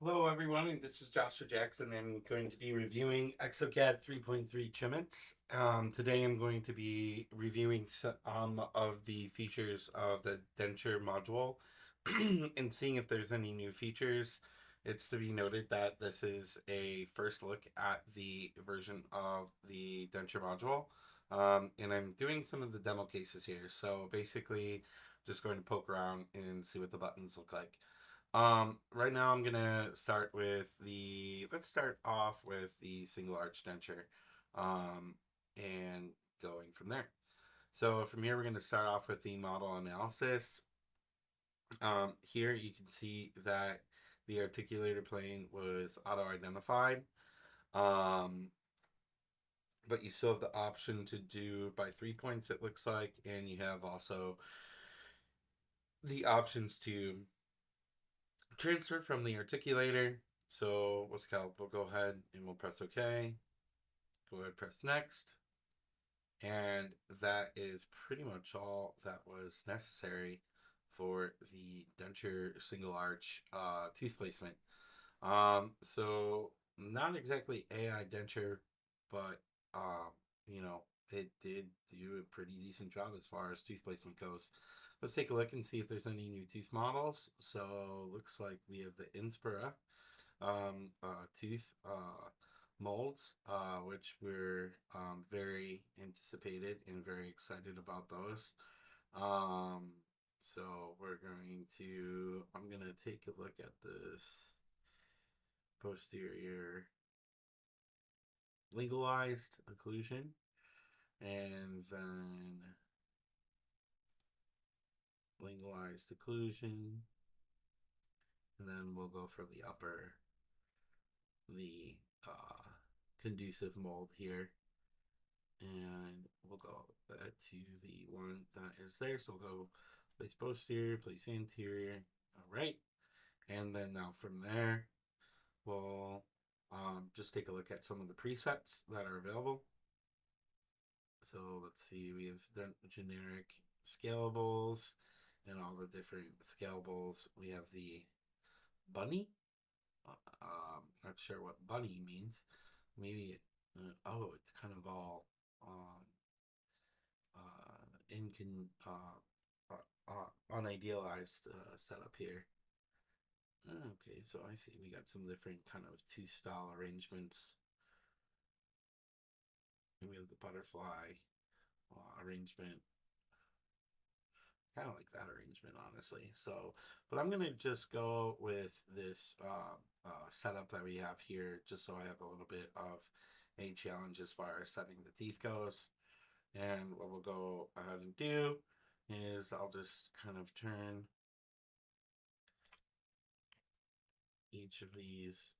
Hello, everyone, and this is Joshua Jackson. I'm going to be reviewing Exocad 3.3 Chimets. Today, I'm going to be reviewing some of the features of the Denture module and seeing if there's any new features. It's to be noted that this is a first look at the version of the Denture module, and I'm doing some of the demo cases here. So basically, just going to poke around and see what the buttons look like. Right now I'm gonna start with let's start off with the single arch denture, and going from there. So from here, we're gonna start off with the model analysis. Here you can see that the articulator plane was auto-identified, um, but you still have the option to do by 3 points, it looks like, and you have also the options to transfer from the articulator. So what's called, we'll go ahead and we'll press OK. Go ahead, press next. And that is pretty much all that was necessary for the denture single arch tooth placement. So not exactly AI denture, but you know, it did do a pretty decent job as far as tooth placement goes. Let's take a look and see if there's any new tooth models. So looks like we have the Inspira tooth molds, which we're very anticipated and very excited about those. Um, so I'm gonna take a look at this posterior legalized occlusion, and then legalized occlusion, and then we'll go for the conducive mold here, and we'll go to the one that is there. So we'll go place posterior, place anterior. All right, and then now from there, we'll just take a look at some of the presets that are available. So let's see, we have generic scalables and all the different scalables. We have the bunny. Not sure what bunny means. Maybe, oh, it's kind of all in unidealized setup here. Okay, so I see we got some different kind of two style arrangements. And we have the butterfly arrangement. Kind of like that arrangement, honestly. So, but I'm gonna just go with this setup that we have here, just so I have a little bit of a challenge as far as setting the teeth goes. And what we'll go ahead and do is I'll just kind of turn each of these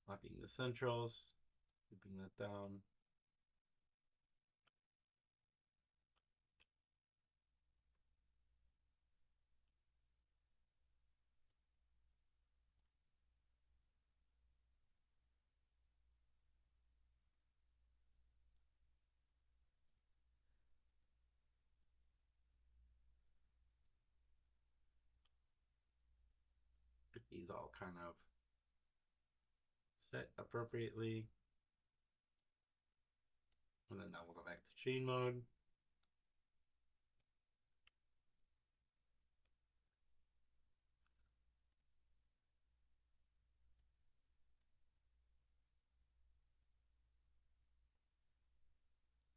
locking the centrals, keeping that down. Get these all kind of set appropriately. And then now we'll go back to chain mode.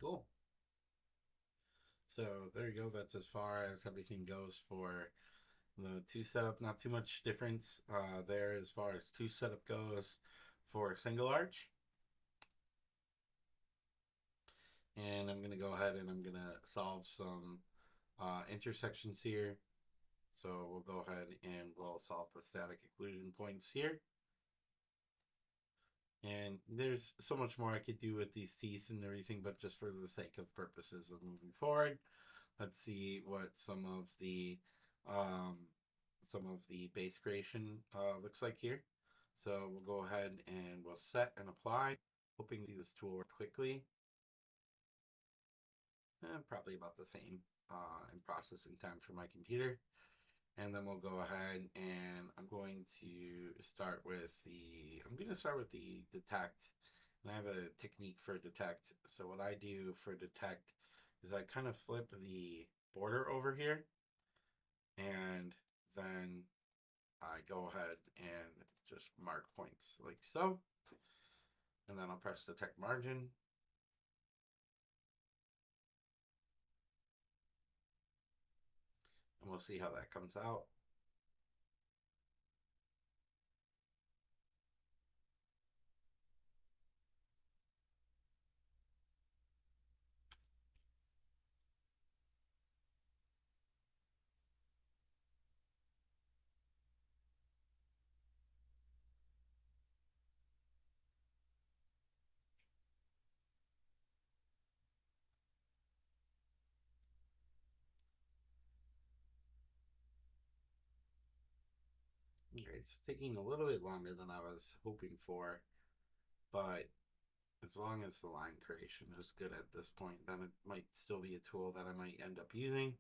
Cool. So there you go. That's as far as everything goes for the two setup. Not too much difference there as far as two setup goes for single arch. And I'm going to go ahead and I'm going to solve some intersections here. So we'll go ahead and we'll solve the static occlusion points here. And there's so much more I could do with these teeth and everything, but just for the sake of purposes of moving forward, let's see what some of the base creation looks like here. So we'll go ahead and we'll set and apply, hoping to see this tool work quickly. probably about the same in processing time for my computer. And then we'll go ahead and I'm going to start with the detect. And I have a technique for detect. So what I do for detect is I kind of flip the border over here, and then I go ahead and just mark points like so. And then I'll press detect margin. And we'll see how that comes out. Okay, it's taking a little bit longer than I was hoping for, but as long as the line creation is good at this point, then it might still be a tool that I might end up using.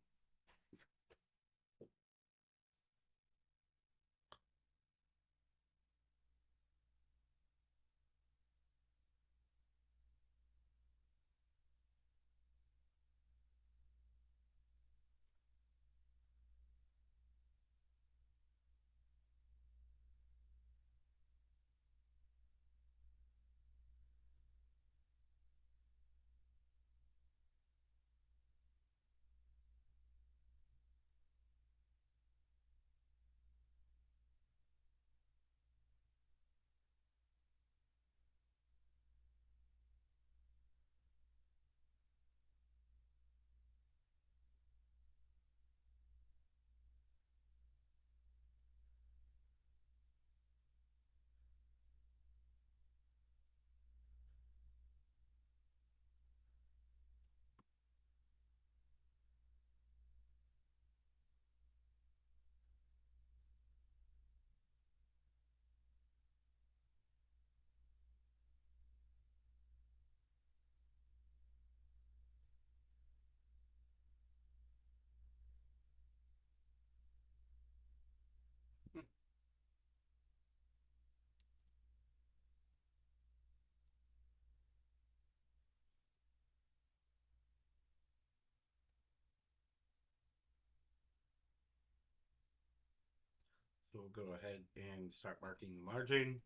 So we'll go ahead and start marking the margin.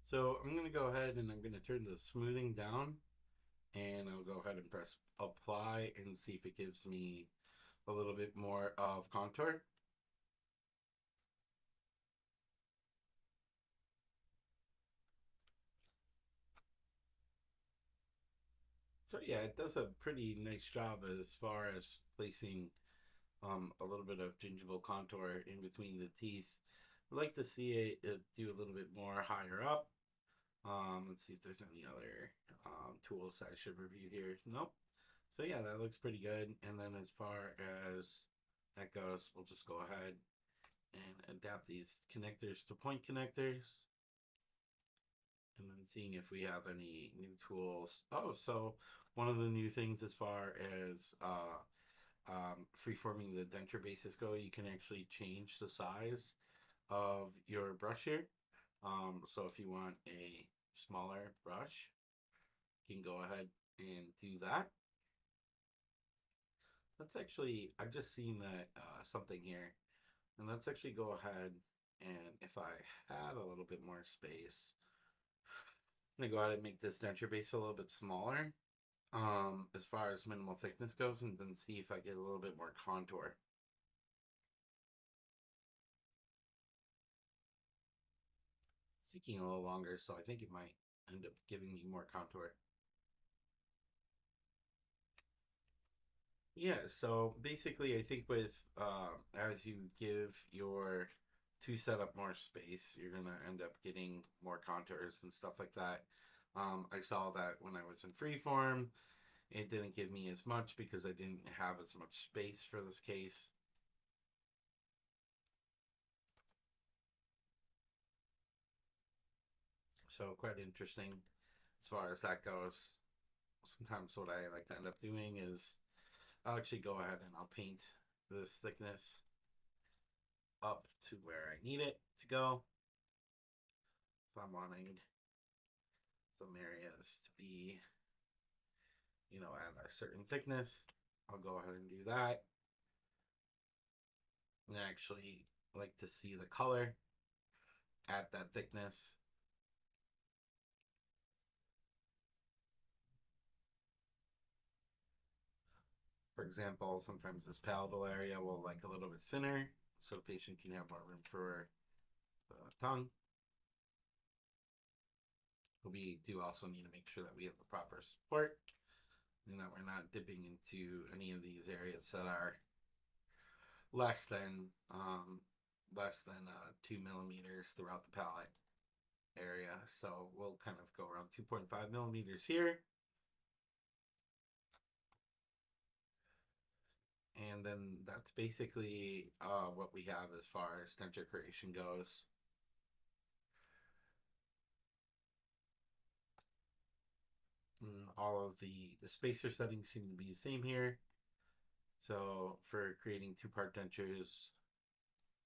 So I'm going to go ahead and I'm going to turn the smoothing down, and I'll go ahead and press apply and see if it gives me a little bit more of contour. So yeah, it does a pretty nice job as far as placing a little bit of gingival contour in between the teeth. I'd like to see it do a little bit more higher up. Let's see if there's any other tools I should review here. Nope. So yeah, that looks pretty good. And then as far as that goes, we'll just go ahead and adapt these connectors to point connectors. And then seeing if we have any new tools. Oh, so one of the new things as far as freeforming the denture bases go, you can actually change the size of your brush here. So if you want a smaller brush, you can go ahead and do that. Let's actually, I've just seen that something here, and let's actually go ahead and if I had a little bit more space, I'm gonna go ahead and make this denture base a little bit smaller, as far as minimal thickness goes, and then see if I get a little bit more contour. It's taking a little longer, so I think it might end up giving me more contour. Yeah, so basically, I think with as you give your to set up more space, you're gonna end up getting more contours and stuff like that. I saw that when I was in freeform, it didn't give me as much because I didn't have as much space for this case. So quite interesting as far as that goes. Sometimes what I like to end up doing is I'll actually go ahead and I'll paint this thickness up to where I need it to go. If I'm wanting some areas to be, you know, at a certain thickness, I'll go ahead and do that. And I actually like to see the color at that thickness. For example, sometimes this palatal area will like a little bit thinner so the patient can have more room for the tongue. But we do also need to make sure that we have the proper support and that we're not dipping into any of these areas that are less than 2 millimeters throughout the palate area. So we'll kind of go around 2.5 millimeters here. And then that's basically what we have as far as denture creation goes. And all of the spacer settings seem to be the same here. So for creating two-part dentures,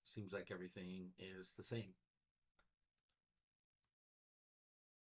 seems like everything is the same.